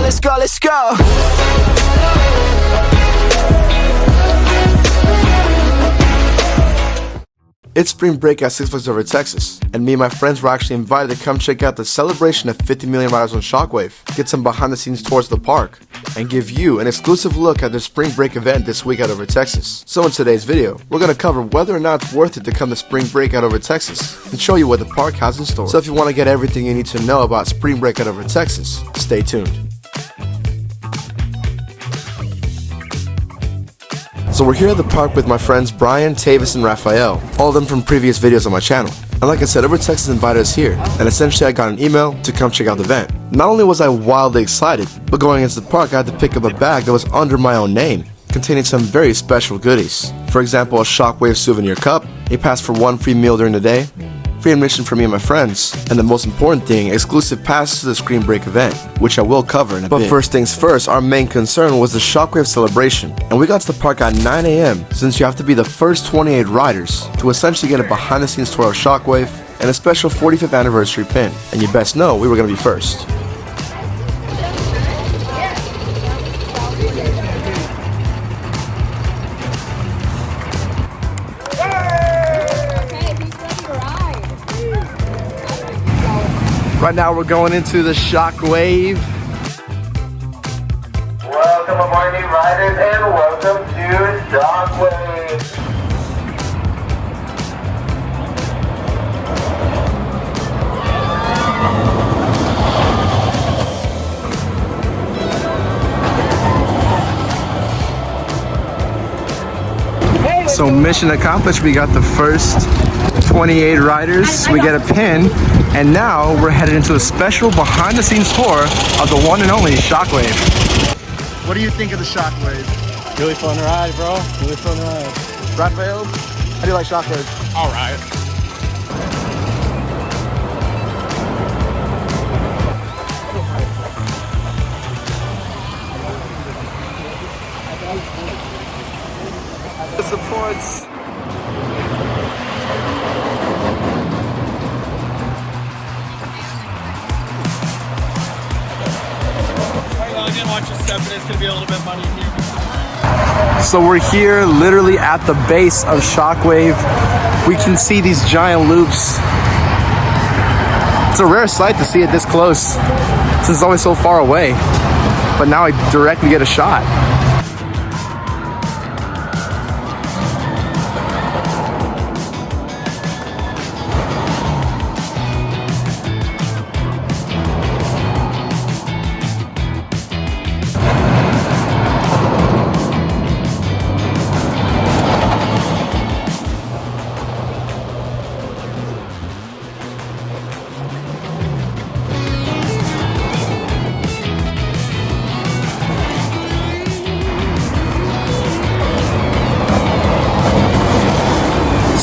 let's go, let's go. It's spring break at Six Flags over Texas, and me and my friends were actually invited to come check out the celebration of 50 million riders on Shockwave, get some behind the scenes tours of the park, and give you an exclusive look at the spring break event this week out over Texas. So in today's video, we're going to cover whether or not it's worth it to come to spring break out over Texas, and show you what the park has in store. So if you want to get everything you need to know about spring break out over Texas, stay tuned. So we're here at the park with my friends Brian, Tavis, and Raphael, all of them from previous videos on my channel. And like I said, Over Texas invited us here, and essentially I got an email to come check out the event. Not only was I wildly excited, but going into the park I had to pick up a bag that was under my own name, containing some very special goodies. For example, a Shockwave souvenir cup, a pass for one free meal during the day, free admission for me and my friends, and the most important thing, exclusive passes to the spring break event, which I will cover in a bit. But first things first, our main concern was the Shockwave celebration, and we got to the park at 9 a.m. since you have to be the first 28 riders to essentially get a behind the scenes tour of Shockwave and a special 45th anniversary pin, and you best know we were going to be first. Right now we're going into the Shockwave. Welcome aboard new riders and welcome to Shockwave. So mission accomplished, we got the first 28 riders, we get a pin, and now we're headed into a special behind the scenes tour of the one and only Shockwave. What do you think of the Shockwave? Really fun ride, bro. Really fun ride. Raphael, how do you like Shockwave? All right. The supports. It's gonna be a little bit muddy here. So we're here literally at the base of Shockwave. We can see these giant loops. It's a rare sight to see it this close since it's always so far away. But now I directly get a shot.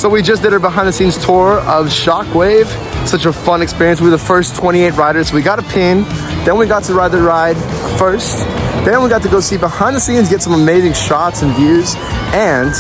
So we just did our behind the scenes tour of Shockwave. Such a fun experience. We were the first 28 riders. We got a pin, then we got to ride the ride first. Then we got to go see behind the scenes, get some amazing shots and views, and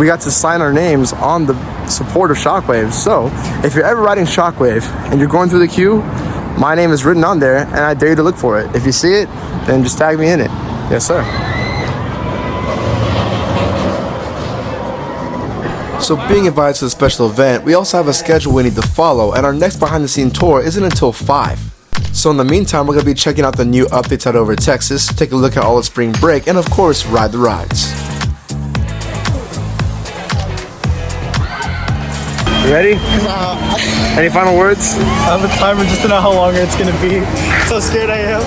we got to sign our names on the support of Shockwave. So if you're ever riding Shockwave and you're going through the queue, my name is written on there and I dare you to look for it. If you see it, then just tag me in it. Yes, sir. So being invited to the special event, we also have a schedule we need to follow, and our next behind the scene tour isn't until 5. So in the meantime, we're going to be checking out the new updates out over Texas, take a look at all of spring break, and of course, ride the rides. You ready? Any final words? I have a timer just to know how long it's gonna be. So scared I am.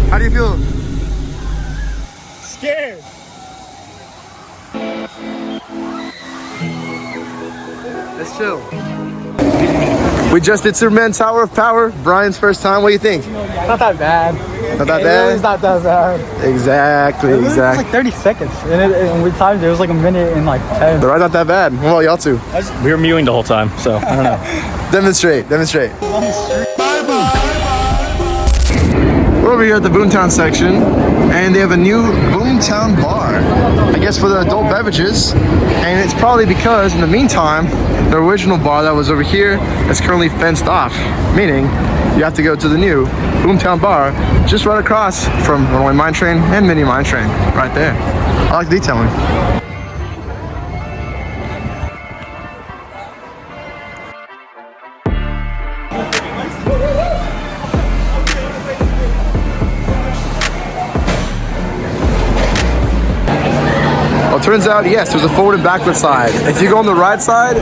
How do you feel? Scared. Let's chill. We just did Superman Tower of Power. Brian's first time. What do you think? Not that bad. Not that bad? It's not that bad. Exactly, It was exactly. like 30 seconds. And with times, it was like a minute and like 10. The ride's not that bad. What about y'all two? We were mewing the whole time, so I don't know. Demonstrate. We're over here at the Boomtown section, and they have a new Boomtown bar. I guess for the adult beverages, and it's probably because in the meantime, the original bar that was over here is currently fenced off, meaning you have to go to the new Boomtown bar just right across from Runaway Mine Train and Mini Mine Train, right there. I like detailing. Well, it turns out, yes, there's a forward and backward side. If you go on the right side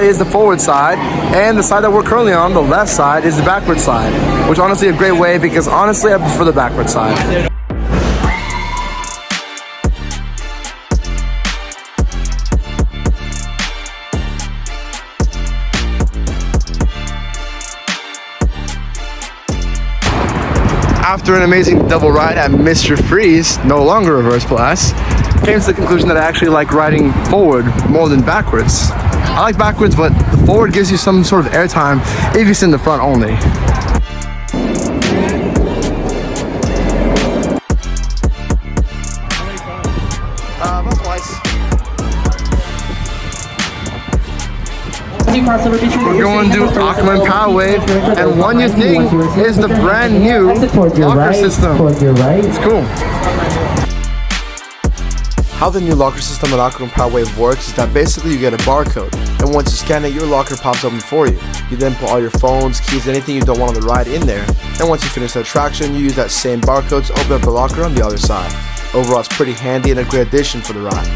is the forward side, and the side that we're currently on, the left side, is the backward side, which honestly a great way because honestly I prefer the backward side. After an amazing double ride at Mr. Freeze, no longer reverse blast, came to the conclusion that I actually like riding forward more than backwards. I like backwards, but the forward gives you some sort of airtime if you sit in the front only. About twice. We're going to do Aquaman Power Wave, and one new thing is the brand new locker system. It's cool. How the new locker system at Aquaman Power Wave works is that basically you get a barcode, and once you scan it, your locker pops open for you. You then put all your phones, keys, anything you don't want on the ride in there, and once you finish the attraction, you use that same barcode to open up the locker on the other side. Overall, it's pretty handy and a great addition for the ride.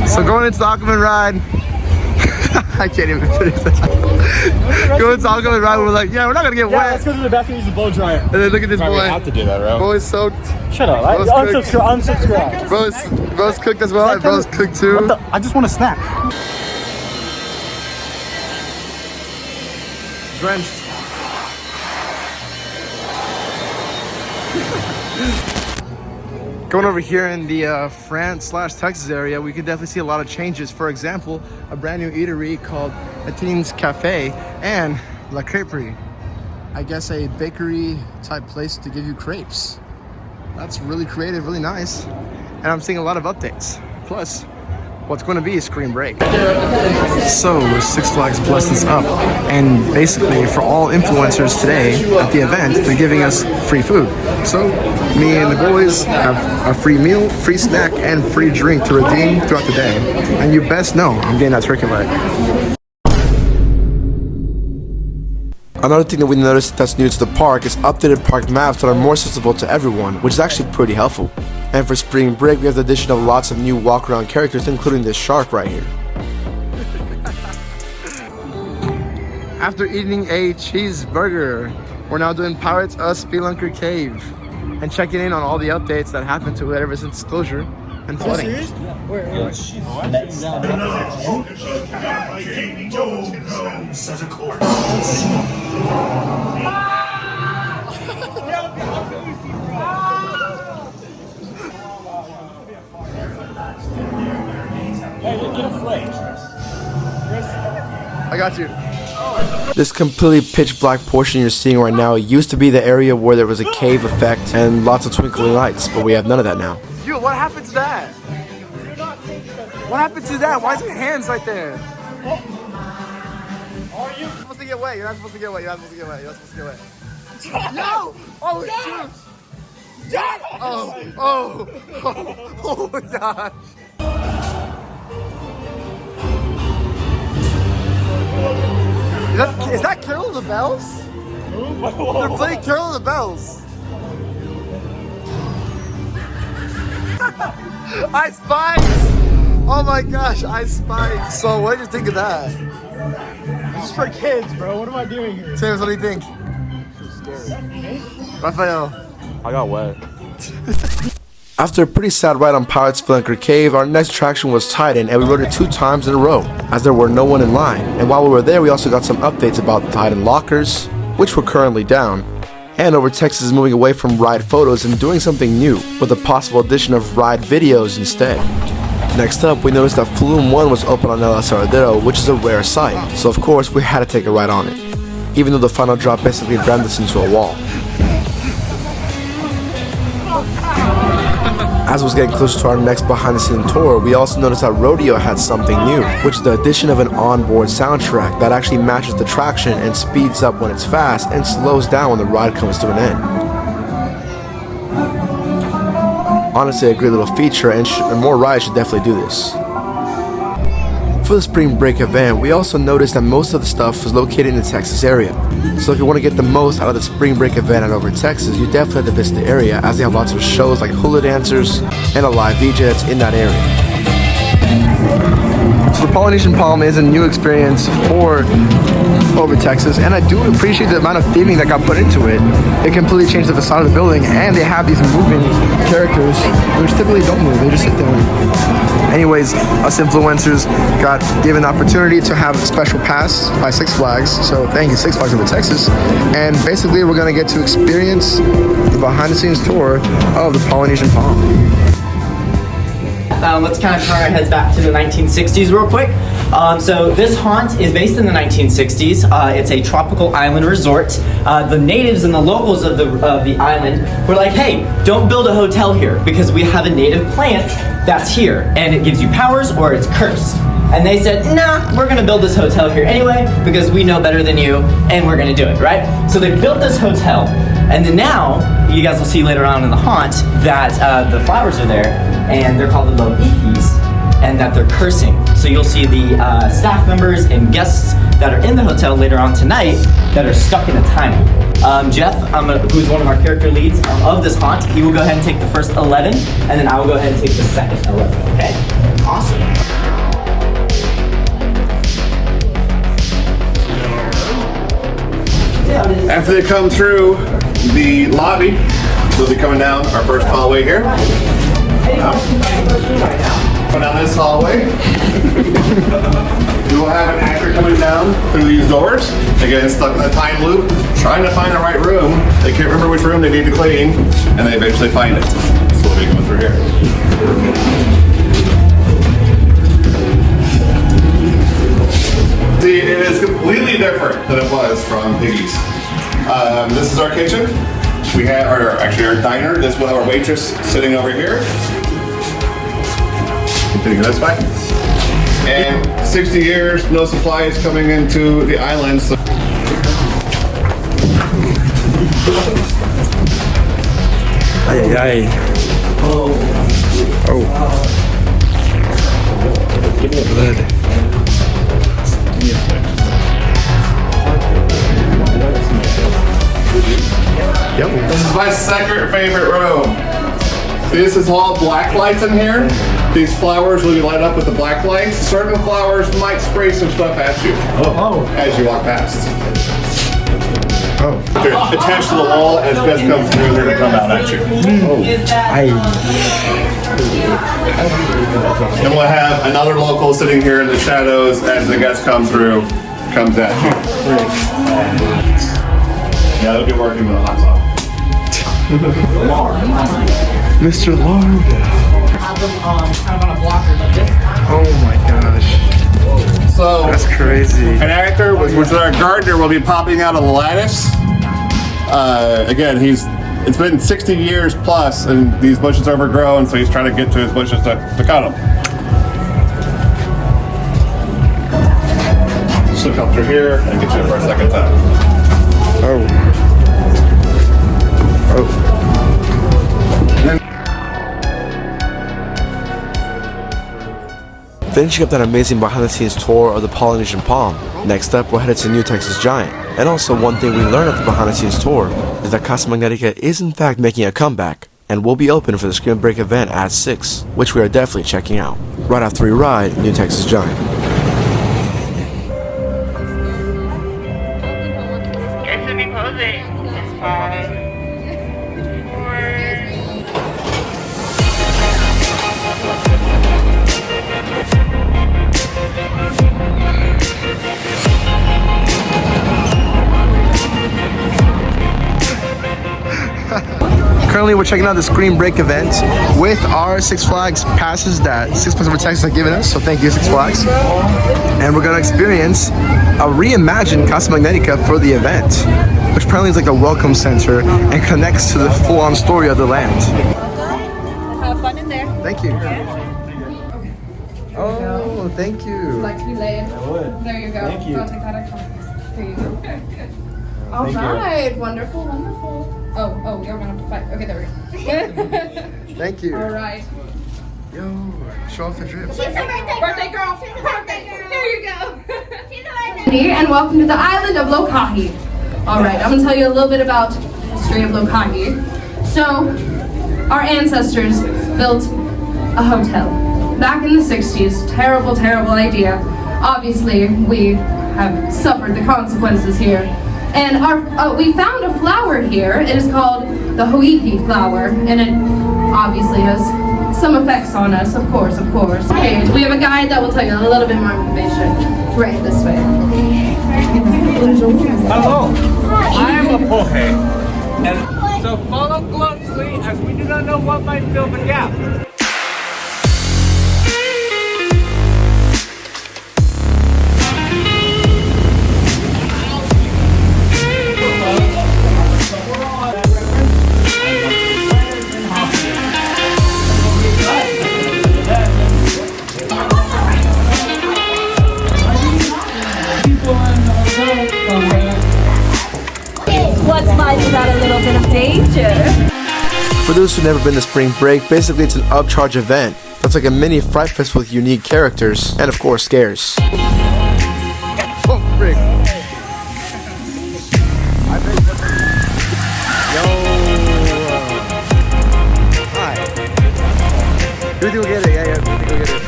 So going into the Aquaman ride, I can't even finish that. Going into the Aquaman ride, we're like, yeah, we're not gonna get wet. Let's go to the bathroom and use the blow dryer. And then look at this boy. We have to do that, bro. Boy's soaked. Shut up. Unsubscribe. Bro's cooked as well. And bro's cooked too. I just want to snack. Drenched. Going over here in the France/Texas area, we can definitely see a lot of changes. For example, a brand new eatery called Etienne's Cafe and La Crêperie. I guess a bakery type place to give you crepes. That's really creative, really nice. And I'm seeing a lot of updates. Plus, what's going to be a screen break. So Six Flags blessed us up, and basically for all influencers today at the event, they're giving us free food. So me and the boys have a free meal, free snack, and free drink to redeem throughout the day. And you best know I'm getting that turkey leg. Another thing that we noticed that's new to the park is updated park maps that are more accessible to everyone, which is actually pretty helpful. And for spring break, we have the addition of lots of new walk-around characters, including this shark right here. After eating a cheeseburger, we're now doing Pirates of Spelunker Cave and checking in on all the updates that happened to it ever since closure and flooding. I got you. This completely pitch black portion you're seeing right now used to be the area where there was a cave effect and lots of twinkling lights, but we have none of that now. Dude, what happened to that? What happened to that? Why is your hands right there? Are you supposed to get wet? You're not supposed to get wet. You're not supposed to get wet. You're not supposed to get wet. No! Oh, shoot! Oh my gosh. Is that Carol of the Bells? They're playing Carol of the Bells. Ice Spikes! Oh my gosh, Ice Spikes. So what did you think of that? This is for kids, bro. What am I doing here? James, what do you think? Raphael. I got wet. After a pretty sad ride on Pirates Spelunker Cave, our next attraction was Titan, and we rode it 2 times in a row, as there were no one in line. And while we were there, we also got some updates about Titan lockers, which were currently down. And Over Texas is moving away from ride photos and doing something new, with a possible addition of ride videos instead. Next up, we noticed that Flume 1 was open on El Aserradero, which is a rare sight, so of course we had to take a ride on it, even though the final drop basically rammed us into a wall. As was getting closer to our next behind-the-scenes tour, we also noticed that Rodeo had something new, which is the addition of an onboard soundtrack that actually matches the traction and speeds up when it's fast and slows down when the ride comes to an end. Honestly, a great little feature, and more rides should definitely do this. For the spring break event, we also noticed that most of the stuff was located in the Texas area. So if you want to get the most out of the spring break event at Over Texas, you definitely have to visit the area, as they have lots of shows like hula dancers and a live DJ that's in that area. So the Polynesian Palm is a new experience for Over Texas, and I do appreciate the amount of theming that got put into it. It completely changed the facade of the building, and they have these moving characters, which typically don't move, they just sit there. Anyways, us influencers got given the opportunity to have a special pass by Six Flags, so thank you Six Flags Over Texas, and basically we're going to get to experience the behind-the-scenes tour of the Polynesian Palm. Let's kind of turn our heads back to the 1960s real quick. So this haunt is based in the 1960s. It's a tropical island resort. The natives and the locals of the island were like, hey, don't build a hotel here because we have a native plant that's here and it gives you powers or it's cursed. And they said, nah, we're gonna build this hotel here anyway because we know better than you and we're gonna do it, right? So they built this hotel, and then now, you guys will see later on in the haunt that the flowers are there and they're called the Loikis, and that they're cursing. So you'll see the staff members and guests that are in the hotel later on tonight that are stuck in a time loop. Jeff, who's one of our character leads of this haunt, he will go ahead and take the first 11, and then I will go ahead and take the second 11, okay? Awesome. After they come through the lobby, they'll be coming down our first hallway here. Come down this hallway. We will have an actor coming down through these doors. Again, stuck in a time loop, trying to find the right room. They can't remember which room they need to clean, and they eventually find it. So we'll be going through here. See, it is completely different than it was from Piggy's. This is our kitchen. We have our diner. This will have our waitress sitting over here. Continuing this way. And 60 years, no supplies coming into the island. So Ay, ay, ay. Oh. Give me a blood. Yep. this is my second favorite room. This is all black lights in here. These flowers will be light up with the black lights. Certain flowers might spray some stuff at you as you walk past. They're attached to the wall. As guests come through, they're going to come out at you. And we'll have another local sitting here in the shadows as the guests come through, comes at you. Yeah, they'll be working with a hot sauce. Mr. Larva. Have them kind of on a blocker like this. Oh my gosh. So That's crazy. an actor, which is our gardener, will be popping out of the lattice. Again, it's been 60 years plus, and these bushes are overgrown, so he's trying to get to his bushes to cut them. She'll come through here and get you for a second time. Oh. Finishing up that amazing behind-the-scenes tour of the Polynesian Palm, next up we're headed to New Texas Giant. And also one thing we learned at the behind-the-scenes tour is that Casa Magnetica is in fact making a comeback and will be open for the Scream Break event at 6, which we are definitely checking out. Right after we ride New Texas Giant. Guys will be closing. It's 5, 4. currently we're checking out the Spring Break event with our Six Flags passes that Six Flags Over Texas have given us. So thank you, Six Flags. And we're gonna experience a reimagined Casa Magnetica for the event, which apparently is like a welcome center and connects to the full-on story of the land. Have fun in there. Thank you. Oh, thank you. Like to be laid. I would. There you go. Thank you. I'll take that extra. There you go. All right. Wonderful, wonderful. Oh, you're gonna have to fight. Okay, there we go. Thank you. All right. Yo, show off the drip. Birthday girl. There you go. And welcome to the island of Lokahi. All right, I'm gonna tell you a little bit about the history of Lokahi. So, our ancestors built a hotel back in the 60s. Terrible, terrible idea. Obviously, we have suffered the consequences here. And we found a flower here. It is called the Hoihi flower, and it obviously has some effects on us, of course. Okay, we have a guide that will tell you a little bit more information. Right this way. Hello, I am a pohe, and so follow closely as we do not know what might fill the gap. What's life without a little bit of danger? For those who've never been to Spring Break, basically it's an upcharge event that's like a mini Fright Fest with unique characters and of course scares. Oh, frick.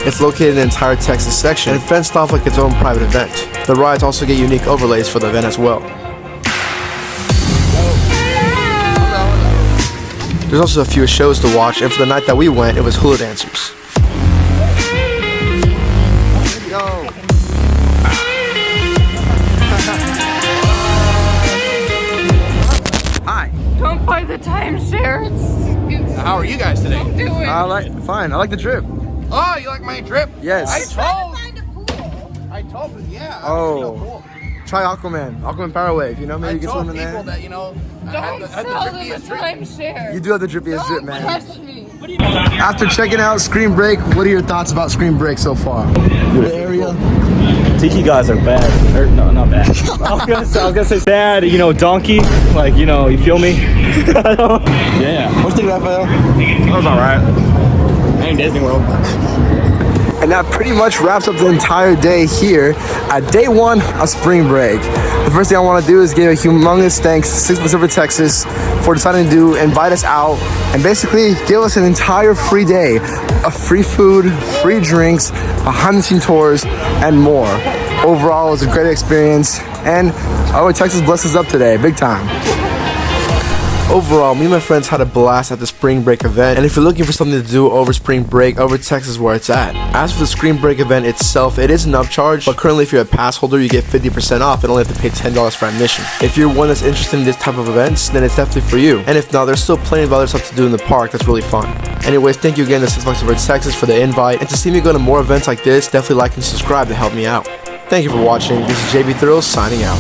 It's located in the entire Texas section and fenced off like its own private event. The rides also get unique overlays for the event as well. There's also a few shows to watch, and for the night that we went, it was hula dancers. Hi. Don't buy the timeshare. How are you guys today? Don't do it. Fine. I like the drip. Oh, you like my drip? Yes. I told you, yeah. Oh. Try Aquaman. Aquaman Power Wave. You know, maybe you get swim in there. That, you know, Don't sell them the timeshare. You do have the drippiest drip, man. Touch me. After checking out Scream Break, what are your thoughts about Scream Break so far? The area? Tiki guys are bad. Or, no, not bad. I was gonna say bad, you know, donkey. Like, you know, you feel me? Yeah. What's the Raphael? That was alright. Ain't Disney World. And that pretty much wraps up the entire day here at day one of Spring Break. The first thing I want to do is give a humongous thanks to Six Flags Over Texas for deciding to invite us out and basically give us an entire free day of free food, free drinks, behind-the-scenes tours, and more. Overall, it was a great experience, and Texas blessed us up today, big time. Overall, me and my friends had a blast at the Spring Break event, and if you're looking for something to do over Spring Break, over Texas is where it's at. As for the Spring Break event itself, it is an upcharge, but currently if you're a pass holder, you get 50% off and only have to pay $10 for admission. If you're one that's interested in this type of events, then it's definitely for you. And if not, there's still plenty of other stuff to do in the park that's really fun. Anyways, thank you again to Six Flags Over Texas for the invite, and to see me go to more events like this, definitely like and subscribe to help me out. Thank you for watching. This is JB Thrills signing out.